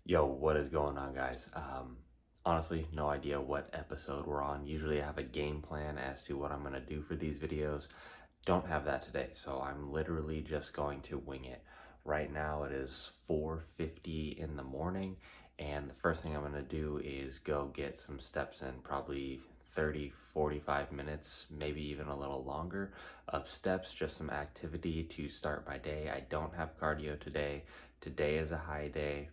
Yo, what is going on, guys? Honestly, no idea what episode we're on. Usually I have a game plan as to what I'm going to do for these videos. Don't have that today, so I'm literally just going to wing it. Right now it is 4:50 in the morning, and the first thing I'm going to do is go get some steps in, probably 30-45 minutes, maybe even a little longer of steps, just some activity to start my day. I don't have cardio today. Today is a high day,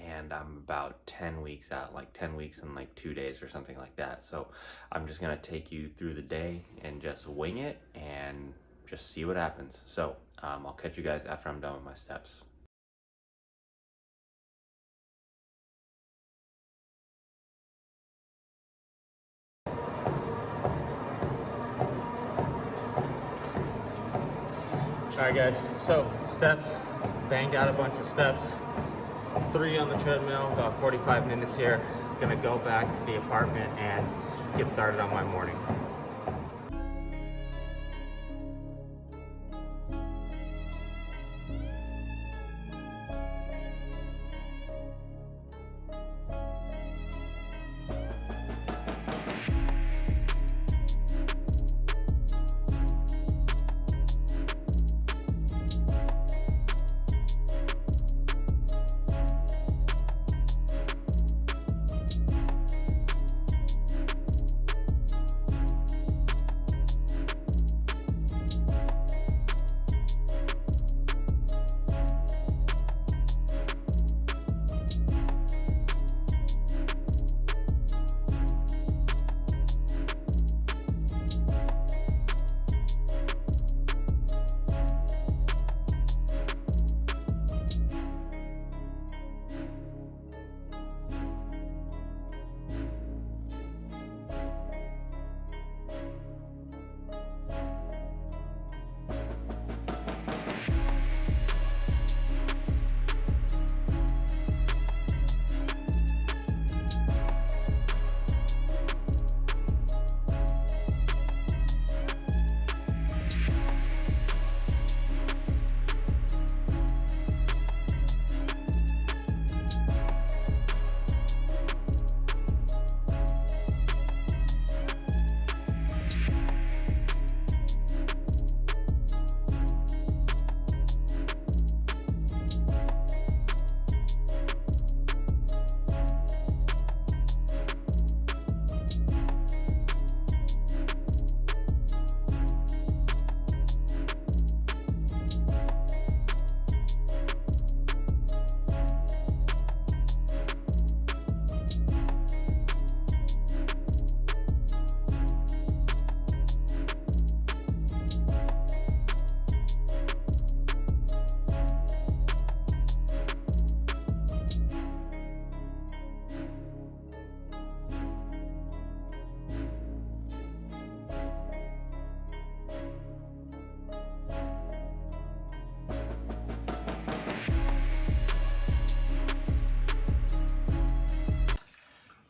and I'm about 10 weeks out, like 10 weeks and like 2 days or something like that. So I'm just gonna take you through the day and just wing it and just see what happens. So I'll catch you guys after I'm done with my steps. All right, guys, so steps, banged out a bunch of steps, 3 on the treadmill, about 45 minutes here. Gonna go back to the apartment and get started on my morning.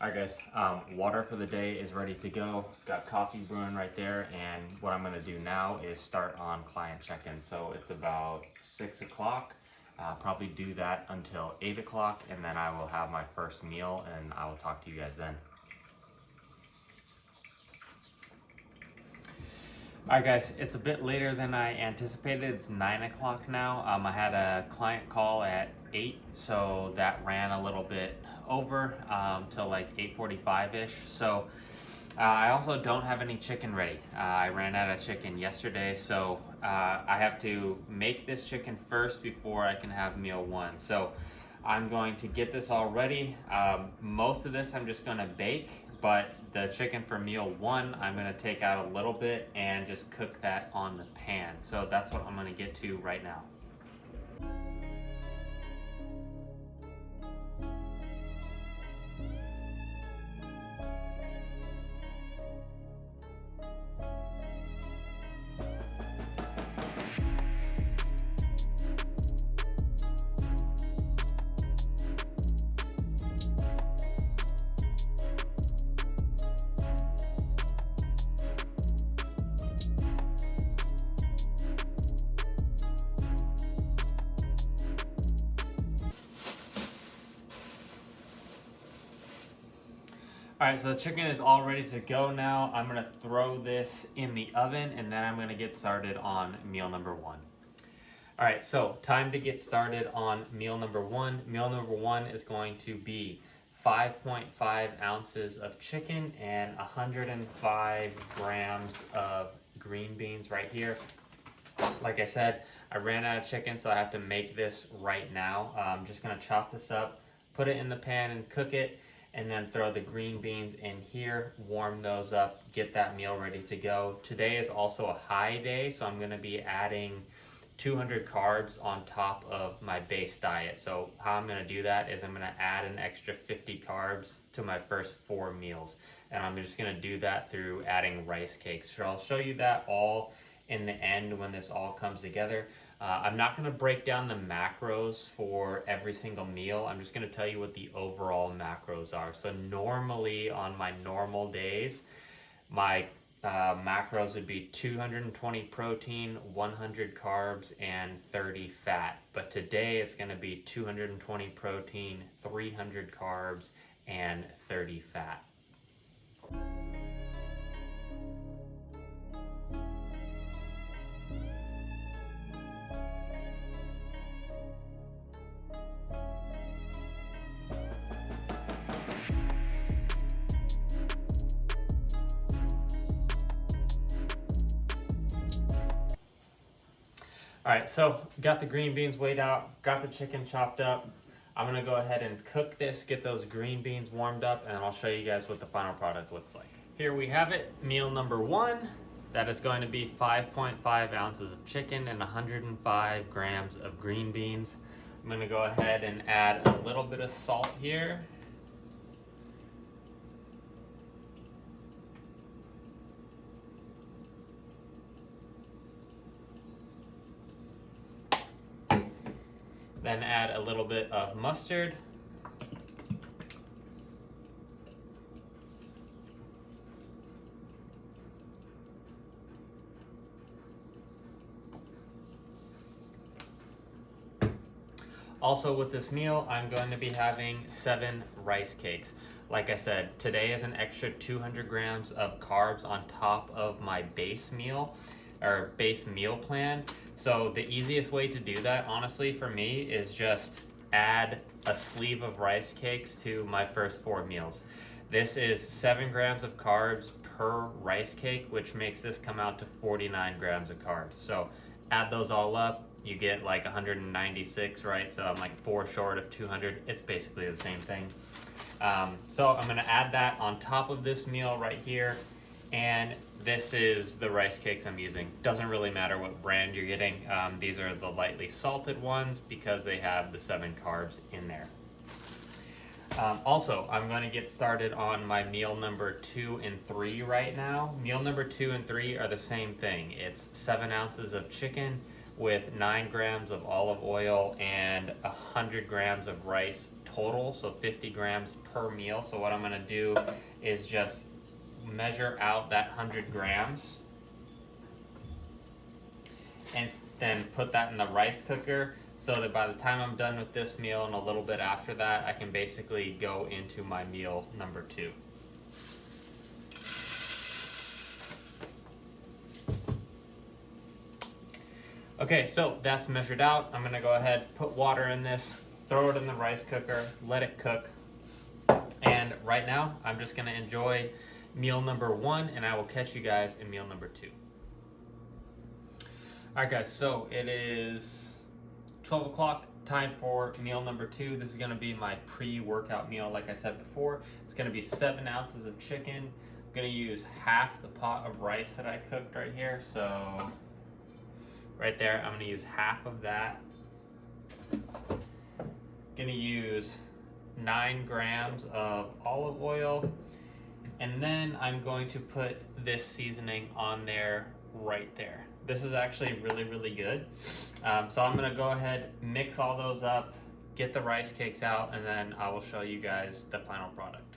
All right, guys, water for the day is ready to go. Got coffee brewing right there, and what I'm gonna do now is start on client check-in. So it's about 6 o'clock. Probably do that until 8 o'clock, and then I will have my first meal, and I will talk to you guys then. All right, guys, it's a bit later than I anticipated. It's 9 o'clock now. I had a client call at 8, so that ran a little bit over till like 8:45-ish. So I also don't have any chicken ready. I ran out of chicken yesterday, so I have to make this chicken first before I can have meal 1. So I'm going to get this all ready. Most of this I'm just gonna bake, but the chicken for meal 1, I'm gonna take out a little bit and just cook that on the pan. So that's what I'm gonna get to right now. All right, so the chicken is all ready to go now. I'm gonna throw this in the oven and then I'm gonna get started on meal number one. All right, so time to get started on meal number one. Meal number one is going to be 5.5 ounces of chicken and 105 grams of green beans right here. Like I said, I ran out of chicken, so I have to make this right now. I'm just gonna chop this up, put it in the pan and cook it, and then throw the green beans in here, warm those up, get that meal ready to go. Today is also a high day, so I'm gonna be adding 200 carbs on top of my base diet. So how I'm gonna do that is I'm gonna add an extra 50 carbs to my first 4 meals. And I'm just gonna do that through adding rice cakes. So I'll show you that all in the end when this all comes together. I'm not gonna break down the macros for every single meal. I'm just gonna tell you what the overall macros are. So normally on my normal days, my macros would be 220 protein, 100 carbs, and 30 fat. But today it's gonna be 220 protein, 300 carbs, and 30 fat. All right, so got the green beans weighed out, got the chicken chopped up. I'm gonna go ahead and cook this, get those green beans warmed up, and I'll show you guys what the final product looks like. Here we have it, meal number one. That is going to be 5.5 ounces of chicken and 105 grams of green beans. I'm gonna go ahead and add a little bit of salt here. Then add a little bit of mustard. Also with this meal, I'm going to be having 7 rice cakes. Like I said, today is an extra 200 grams of carbs on top of my base meal or base meal plan. So the easiest way to do that, honestly, for me is just add a sleeve of rice cakes to my first 4 meals. This is 7 grams of carbs per rice cake, which makes this come out to 49 grams of carbs. So add those all up, you get like 196, right? So I'm like 4 short of 200. It's basically the same thing. So I'm gonna add that on top of this meal right here. And this is the rice cakes I'm using. Doesn't really matter what brand you're getting. These are the lightly salted ones because they have the 7 carbs in there. Also, I'm going to get started on my meal number 2 and 3 right now. Meal number 2 and 3 are the same thing. It's 7 ounces of chicken with 9 grams of olive oil and 100 grams of rice total, so 50 grams per meal. So what I'm going to do is just measure out that 100 grams and then put that in the rice cooker so that by the time I'm done with this meal and a little bit after that, I can basically go into my meal number 2. Okay, so that's measured out. I'm gonna go ahead, put water in this, throw it in the rice cooker, let it cook. And right now, I'm just gonna enjoy meal number 1, and I will catch you guys in meal number 2. All right, guys, so it is 12 o'clock, time for meal number 2. This is gonna be my pre-workout meal, like I said before. It's gonna be 7 ounces of chicken. I'm gonna use half the pot of rice that I cooked right here. So right there, I'm gonna use half of that. Gonna use 9 grams of olive oil. And then I'm going to put this seasoning on there right there. This is actually really, really good. So I'm gonna go ahead, mix all those up, get the rice cakes out, and then I will show you guys the final product.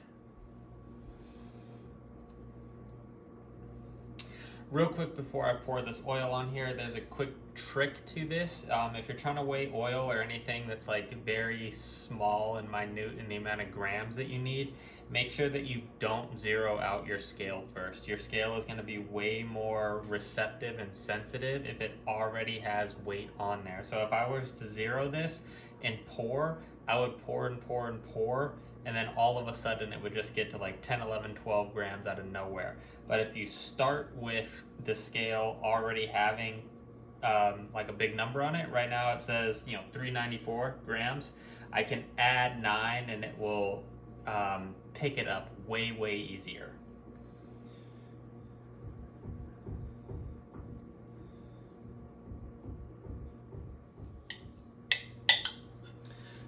Real quick before I pour this oil on here, there's a quick trick to this. If you're trying to weigh oil or anything that's like very small and minute in the amount of grams that you need, make sure that you don't zero out your scale first. Your scale is going to be way more receptive and sensitive if it already has weight on there. So if I was to zero this and pour, I would pour and pour and pour, and then all of a sudden it would just get to like 10, 11, 12 grams out of nowhere. But if you start with the scale already having like a big number on it, right now it says 394 grams. I can add 9 and it will pick it up way easier.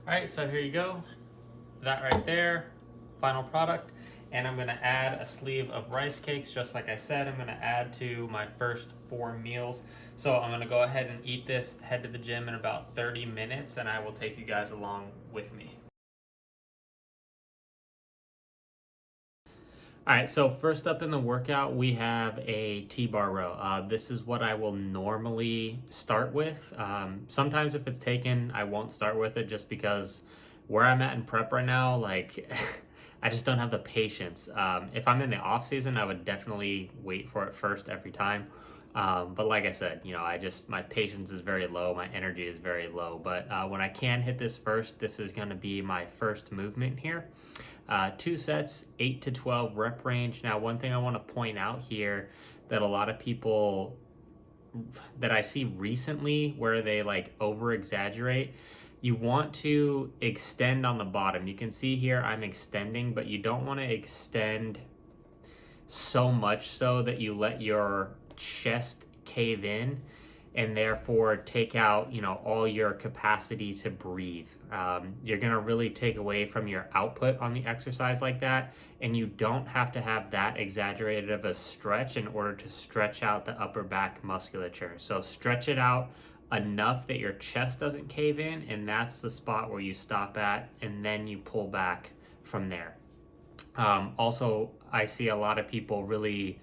All right, so here you go. That right there, final product. And I'm gonna add a sleeve of rice cakes. Just like I said, I'm gonna add to my first 4 meals. So I'm gonna go ahead and eat this, head to the gym in about 30 minutes, and I will take you guys along with me. All right, so first up in the workout, we have a T-bar row. This is what I will normally start with. Sometimes if it's taken, I won't start with it just because where I'm at in prep right now, like I just don't have the patience. If I'm in the off season, I would definitely wait for it first every time. But like I said, my patience is very low. My energy is very low. But when I can hit this first, this is going to be my first movement here. 2 sets, 8 to 12 rep range. Now, one thing I want to point out here that a lot of people that I see recently where they like over exaggerate, you want to extend on the bottom. You can see here I'm extending, but you don't want to extend so much so that you let your chest cave in and therefore take out, all your capacity to breathe. You're gonna really take away from your output on the exercise like that, and you don't have to have that exaggerated of a stretch in order to stretch out the upper back musculature. So stretch it out enough that your chest doesn't cave in, and that's the spot where you stop at, and then you pull back from there. Also, I see a lot of people really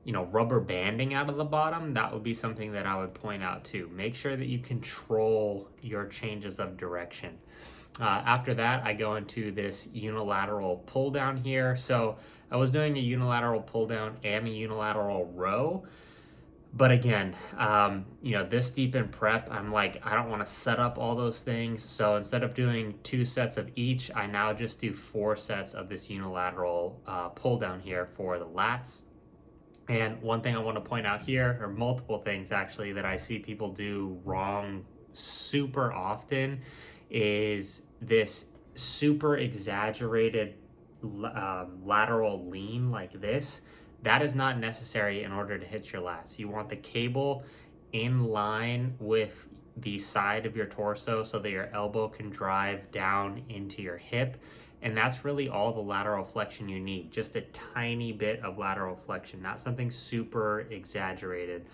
rubber banding out of the bottom. That would be something that I would point out too. Make sure that you control your changes of direction. After that, I go into this unilateral pull down here. So I was doing a unilateral pull down and a unilateral row. But again, this deep in prep, I'm like, I don't want to set up all those things. So instead of doing 2 sets of each, I now just do 4 sets of this unilateral pull down here for the lats. And one thing I want to point out here, or multiple things actually, that I see people do wrong super often is this super exaggerated lateral lean like this. That is not necessary in order to hit your lats. You want the cable in line with the side of your torso so that your elbow can drive down into your hip. And that's really all the lateral flexion you need. Just a tiny bit of lateral flexion, not something super exaggerated.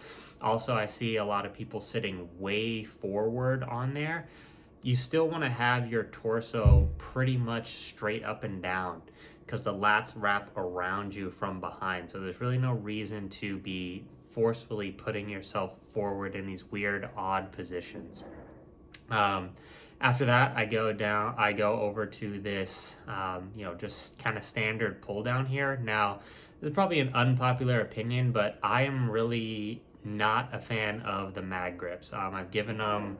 Also, I see a lot of people sitting way forward on there. You still want to have your torso pretty much straight up and down because the lats wrap around you from behind. So there's really no reason to be forcefully putting yourself forward in these weird, odd positions. After that, I go over to this, just kind of standard pull down here. Now, this is probably an unpopular opinion, but I am really not a fan of the mag grips. I've given them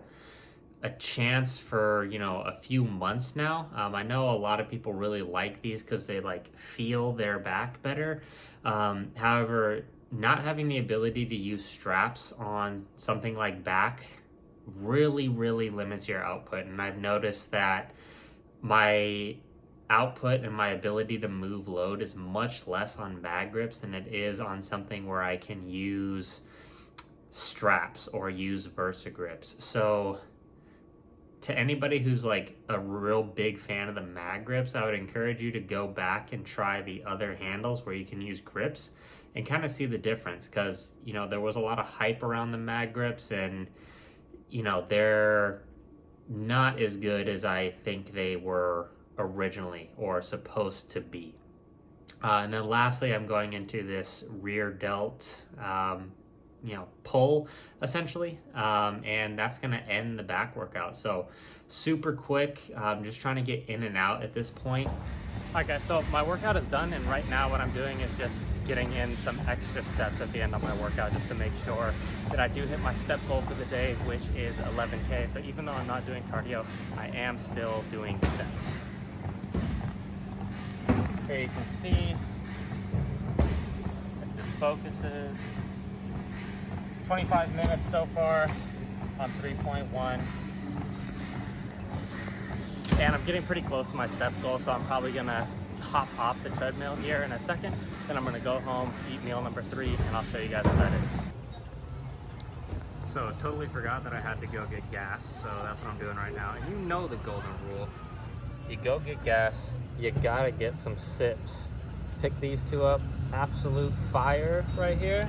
a chance for, a few months now. I know a lot of people really like these because they like feel their back better. However, not having the ability to use straps on something like back really limits your output. And I've noticed that my output and my ability to move load is much less on mag grips than it is on something where I can use straps or use Versa grips. So to anybody who's like a real big fan of the mag grips, I would encourage you to go back and try the other handles where you can use grips and kind of see the difference, because there was a lot of hype around the mag grips, and they're not as good as I think they were originally or supposed to be. And then lastly, I'm going into this rear delt, pull essentially. And that's going to end the back workout. So super quick, just trying to get in and out at this point. All right, guys, so my workout is done, and right now what I'm doing is just getting in some extra steps at the end of my workout just to make sure that I do hit my step goal for the day, which is 11K. So even though I'm not doing cardio, I am still doing steps. Here you can see, if this focuses, 25 minutes so far on 3.1. And I'm getting pretty close to my step goal, so I'm probably gonna hop off the treadmill here in a second. Then I'm gonna go home, eat meal number 3, and I'll show you guys what that is. So totally forgot that I had to go get gas, so that's what I'm doing right now. And you know the golden rule. You go get gas, you gotta get some sips. Pick these two up, absolute fire right here.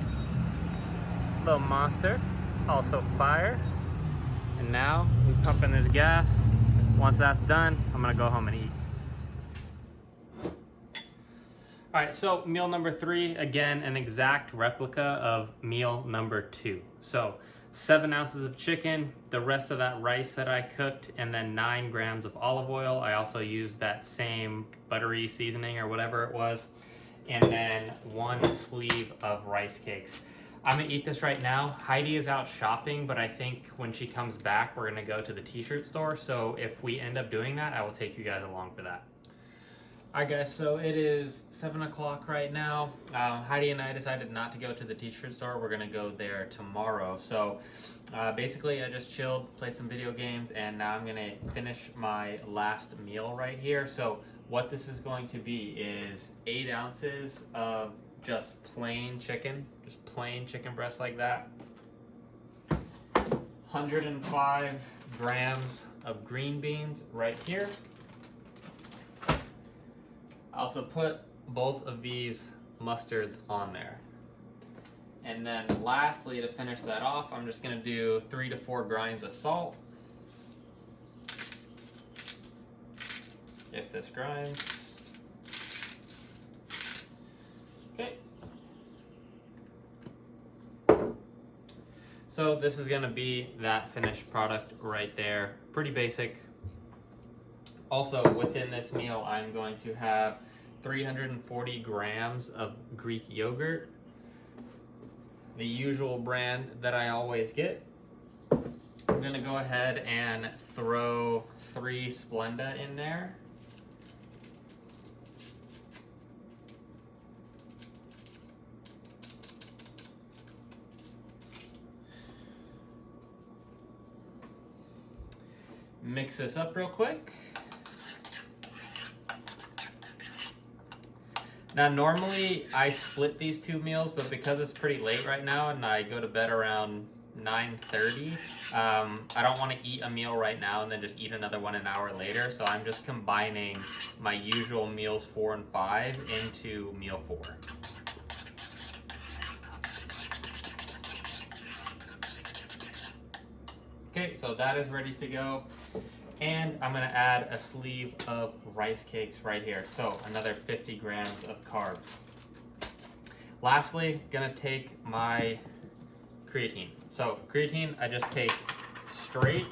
Little Monster, also fire. And now we pump in this gas. Once that's done, I'm gonna go home and eat. All right, so meal number 3, again, an exact replica of meal number 2. So 7 ounces of chicken, the rest of that rice that I cooked, and then 9 grams of olive oil. I also used that same buttery seasoning or whatever it was. And then 1 sleeve of rice cakes. I'm gonna eat this right now. Heidi is out shopping, but I think when she comes back, we're gonna go to the t-shirt store. So if we end up doing that, I will take you guys along for that. All right, guys, so it is 7 o'clock right now. Heidi and I decided not to go to the t-shirt store. We're gonna go there tomorrow. So basically I just chilled, played some video games, and now I'm gonna finish my last meal right here. So what this is going to be is 8 ounces of just plain chicken breast like that. 105 grams of green beans right here. I also put both of these mustards on there. And then lastly, to finish that off, I'm just gonna do 3 to 4 grinds of salt. If this grinds. Okay. So this is gonna be that finished product right there. Pretty basic. Also within this meal, I'm going to have 340 grams of Greek yogurt. The usual brand that I always get. I'm gonna go ahead and throw 3 Splenda in there. Mix this up real quick. Now normally I split these 2 meals, but because it's pretty late right now and I go to bed around 9:30, I don't want to eat a meal right now and then just eat another one an hour later. So I'm just combining my usual meals 4 and 5 into meal 4. Okay, so that is ready to go. And I'm gonna add a sleeve of rice cakes right here. So another 50 grams of carbs. Lastly, gonna take my creatine. So creatine, I just take straight.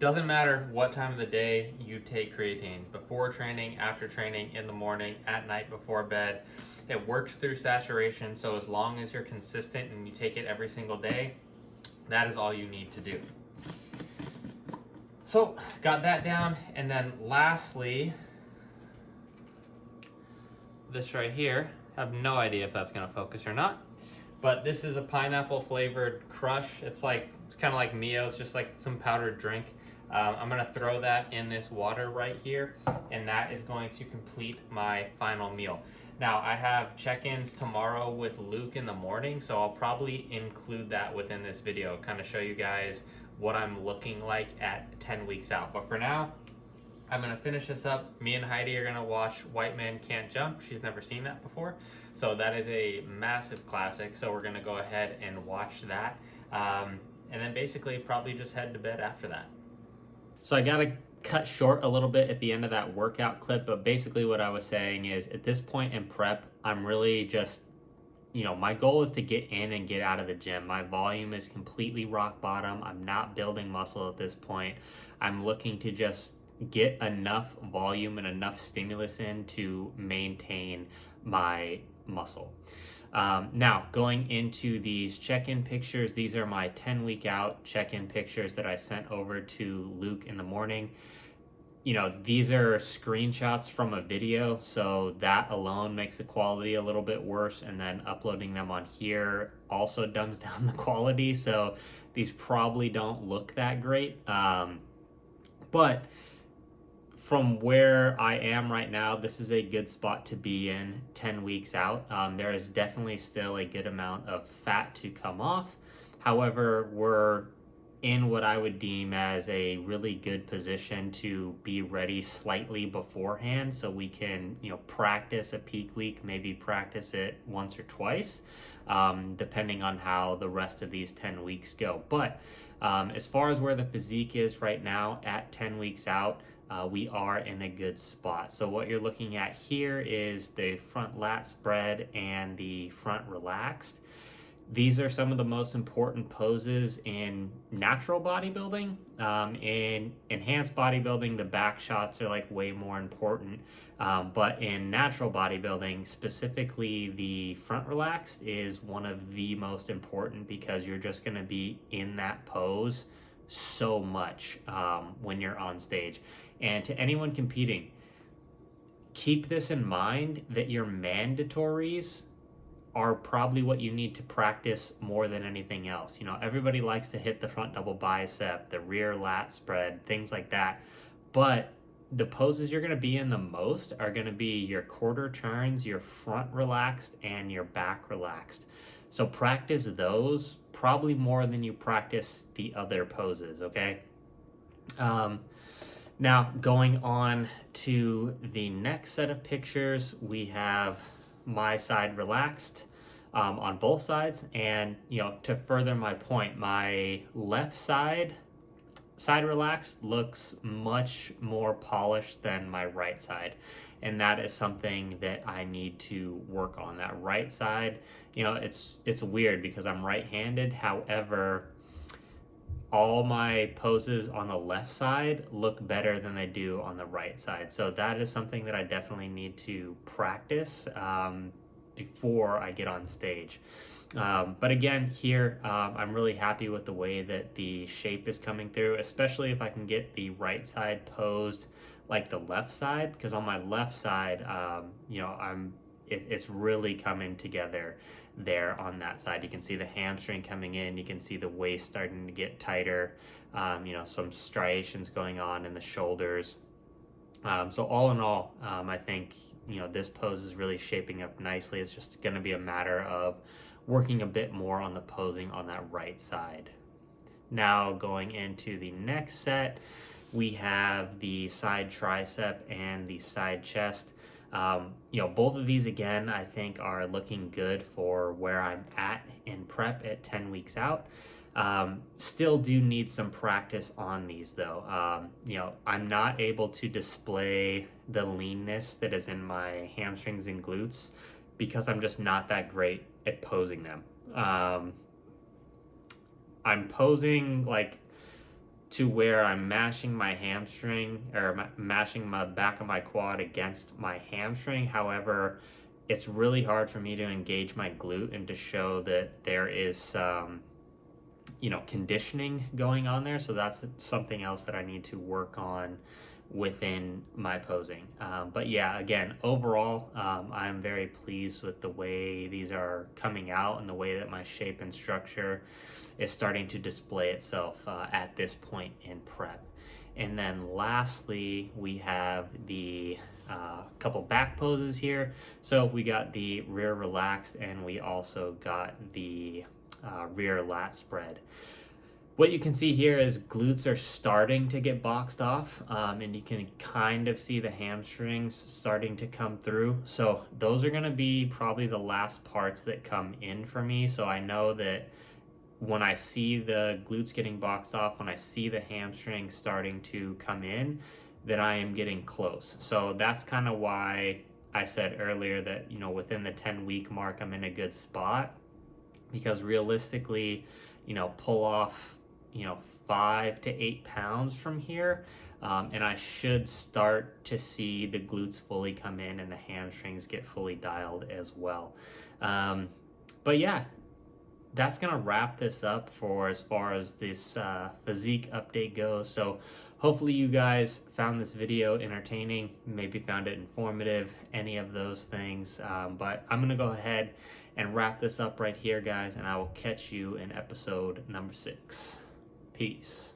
Doesn't matter what time of the day you take creatine, before training, after training, in the morning, at night before bed. It works through saturation, so as long as you're consistent and you take it every single day, that is all you need to do. So, got that down, and then lastly, this right here. I have no idea if that's gonna focus or not, but this is a pineapple flavored crush. It's kind of like Mio, it's just like some powdered drink. I'm gonna throw that in this water right here, and that is going to complete my final meal. Now, I have check-ins tomorrow with Luke in the morning, so I'll probably include that within this video, kind of show you guys what I'm looking like at 10 weeks out. But for now, I'm gonna finish this up. Me and Heidi are gonna watch White Man Can't Jump. She's never seen that before, so that is a massive classic. So we're gonna go ahead and watch that, and then basically probably just head to bed after that. So I gotta cut short a little bit at the end of that workout clip, but basically what I was saying is at this point in prep, I'm really just, my goal is to get in and get out of the gym. My volume is completely rock bottom. I'm not building muscle at this point. I'm looking to just get enough volume and enough stimulus in to maintain my muscle. Now, going into these check-in pictures, these are my 10-week out check-in pictures that I sent over to Luke in the morning. These are screenshots from a video, so that alone makes the quality a little bit worse, and then uploading them on here also dumbs down the quality, so these probably don't look that great. But from where I am right now, this is a good spot to be in 10 weeks out. There is definitely still a good amount of fat to come off. However, we're in what I would deem as a really good position to be ready slightly beforehand, so we can, practice a peak week, maybe practice it once or twice, depending on how the rest of these 10 weeks go. But as far as where the physique is right now at 10 weeks out, we are in a good spot. So what you're looking at here is the front lat spread and the front relaxed. These are some of the most important poses in natural bodybuilding. In enhanced bodybuilding, the back shots are like way more important. But in natural bodybuilding, specifically the front relaxed is one of the most important, because you're just going to be in that pose so much when you're on stage. And to anyone competing, keep this in mind, that your mandatories are probably what you need to practice more than anything else. Everybody likes to hit the front double bicep, the rear lat spread, things like that. But the poses you're going to be in the most are going to be your quarter turns, your front relaxed, and your back relaxed. So practice those probably more than you practice the other poses, okay? Now, going on to the next set of pictures, we have my side relaxed on both sides. And, to further my point, my left side relaxed looks much more polished than my right side. And that is something that I need to work on. That right side, it's weird because I'm right-handed. However, all my poses on the left side look better than they do on the right side. So that is something that I definitely need to practice before I get on stage. But again, here, I'm really happy with the way that the shape is coming through, especially if I can get the right side posed like the left side, because on my left side, it's really coming together there on that side. You can see the hamstring coming in, you can see the waist starting to get tighter, some striations going on in the shoulders. So all in all, I think, this pose is really shaping up nicely. It's just going to be a matter of working a bit more on the posing on that right side. Now going into the next set, we have the side tricep and the side chest. Both of these, again, I think are looking good for where I'm at in prep at 10 weeks out. Still do need some practice on these though. I'm not able to display the leanness that is in my hamstrings and glutes because I'm just not that great at posing them. I'm posing like to where I'm mashing my hamstring or mashing my back of my quad against my hamstring. However, it's really hard for me to engage my glute and to show that there is some, conditioning going on there. So that's something else that I need to work on within my posing. But yeah, again, overall, I'm very pleased with the way these are coming out and the way that my shape and structure is starting to display itself at this point in prep. And then lastly, we have the couple back poses here. So we got the rear relaxed and we also got the rear lat spread. What you can see here is glutes are starting to get boxed off, and you can kind of see the hamstrings starting to come through. So those are going to be probably the last parts that come in for me. So I know that when I see the glutes getting boxed off, when I see the hamstrings starting to come in, that I am getting close. So that's kind of why I said earlier that, within the 10-week mark, I'm in a good spot, because realistically, pull off, 5 to 8 pounds from here. And I should start to see the glutes fully come in and the hamstrings get fully dialed as well. But yeah, that's gonna wrap this up for as far as this physique update goes. So hopefully you guys found this video entertaining, maybe found it informative, any of those things. But I'm gonna go ahead and wrap this up right here, guys, and I will catch you in episode number 6. Peace.